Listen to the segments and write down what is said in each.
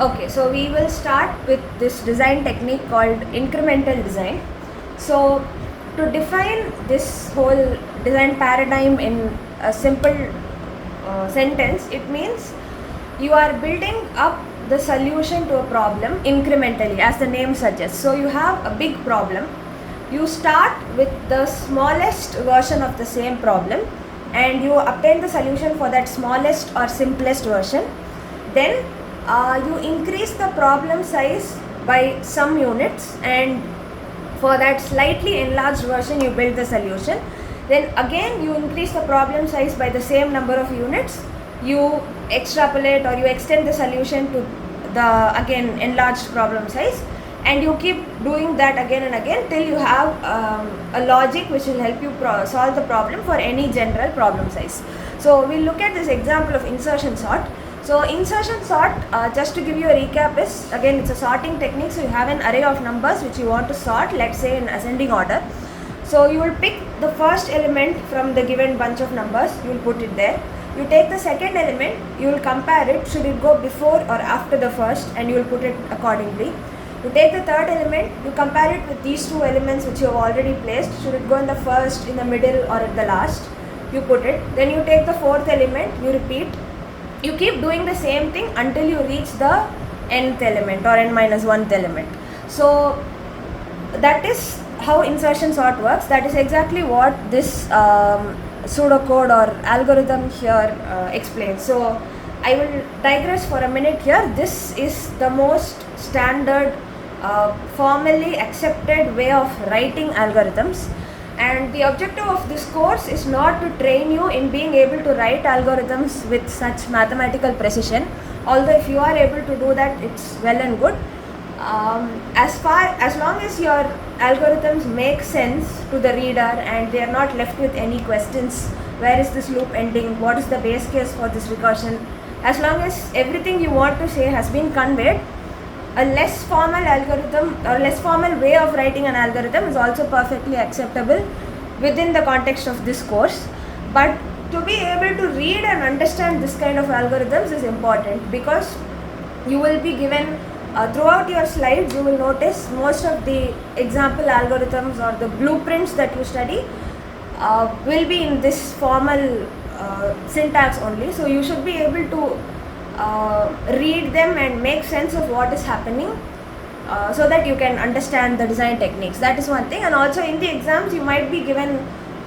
Okay, so we will start with this design technique called incremental design. So to define this whole design paradigm in a simple sentence, it means you are building up the solution to a problem incrementally, as the name suggests. So you have a big problem. You start with the smallest version of the same problem and you obtain the solution for that smallest or simplest version. Then you increase the problem size by some units, and for that slightly enlarged version you build the solution. Then again you increase the problem size by the same number of units, you extrapolate or you extend the solution to the again enlarged problem size, and you keep doing that again and again till you have a logic which will help you solve the problem for any general problem size. So we'll look at this example of insertion sort. So insertion sort, just to give you a recap, is again it's a sorting technique. So you have an array of numbers which you want to sort, let's say in ascending order. So you will pick the first element from the given bunch of numbers, you will put it there. You take the second element, you will compare it, should it go before or after the first, and you will put it accordingly. You take the third element, you compare it with these two elements which you have already placed, should it go in the first, in the middle or at the last, you put it. Then you take the fourth element, you repeat. You keep doing the same thing until you reach the nth element or n minus 1th element. So that is how insertion sort works. That is exactly what this pseudocode or algorithm here explains. So I will digress for a minute here. This is the most standard formally accepted way of writing algorithms, and the objective of this course is not to train you in being able to write algorithms with such mathematical precision, although if you are able to do that, it's well and good. As long as your algorithms make sense to the reader and they are not left with any questions, where is this loop ending, what is the base case for this recursion, as long as everything you want to say has been conveyed, a less formal algorithm or less formal way of writing an algorithm is also perfectly acceptable within the context of this course. But to be able to read and understand this kind of algorithms is important, because you will be given throughout your slides, you will notice most of the example algorithms or the blueprints that you study will be in this formal syntax only. So you should be able to read them and make sense of what is happening so that you can understand the design techniques. That is one thing. And also in the exams you might be given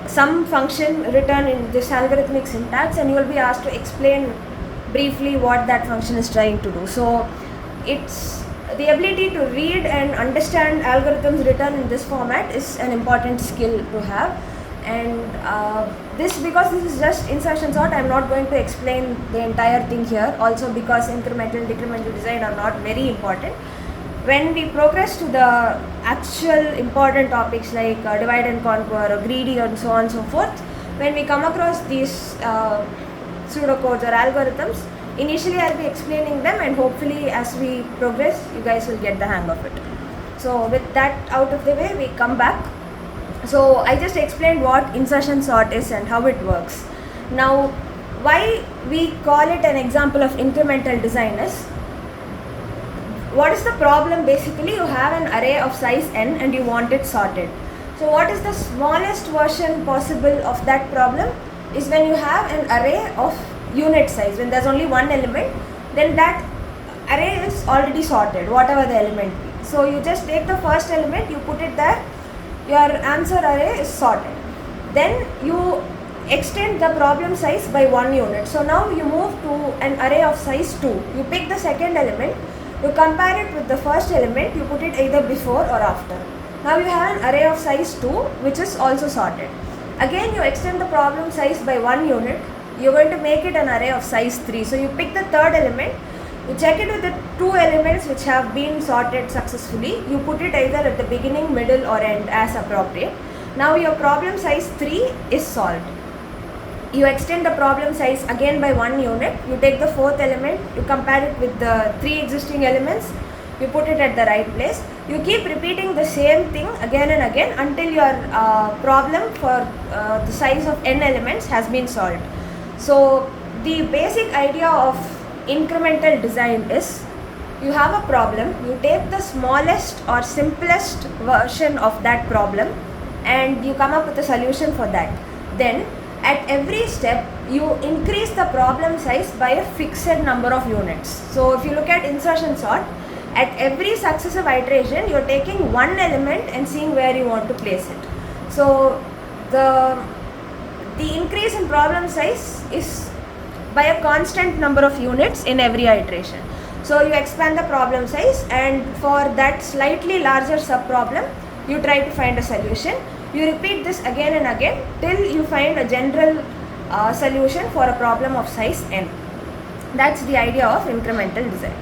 some function written in this algorithmic syntax and you will be asked to explain briefly what that function is trying to do. So it's the ability to read and understand algorithms written in this format is an important skill to have. And because this is just insertion sort, I am not going to explain the entire thing here, also because incremental, decremental design are not very important. When we progress to the actual important topics like divide and conquer or greedy and so on and so forth, when we come across these pseudocodes or algorithms, initially I'll be explaining them, and hopefully as we progress you guys will get the hang of it. So with that out of the way, we come back. So I just explained what insertion sort is and how it works. Now why we call it an example of incremental design is, what is the problem? Basically you have an array of size n and you want it sorted. So what is the smallest version possible of that problem is when you have an array of unit size. When there's only one element, then that array is already sorted, whatever the element be. So you just take the first element, you put it there, your answer array is sorted. Then you extend the problem size by 1 unit. So now you move to an array of size 2. You pick the second element, you compare it with the first element, you put it either before or after. Now you have an array of size 2 which is also sorted. Again you extend the problem size by 1 unit, you're going to make it an array of size 3. So you pick the third element, you check it with the 2 elements which have been sorted successfully, you put it either at the beginning, middle or end as appropriate. Now your problem size 3 is solved. You extend the problem size again by 1 unit, you take the fourth element, you compare it with the 3 existing elements, you put it at the right place. You keep repeating the same thing again and again until your problem for the size of n elements has been solved. So the basic idea of incremental design is you have a problem, you take the smallest or simplest version of that problem and you come up with a solution for that. Then at every step you increase the problem size by a fixed number of units. So if you look at insertion sort, at every successive iteration you're taking one element and seeing where you want to place it. So the increase in problem size is by a constant number of units in every iteration. So you expand the problem size, and for that slightly larger sub-problem you try to find a solution. You repeat this again and again till you find a general solution for a problem of size n. That's the idea of incremental design.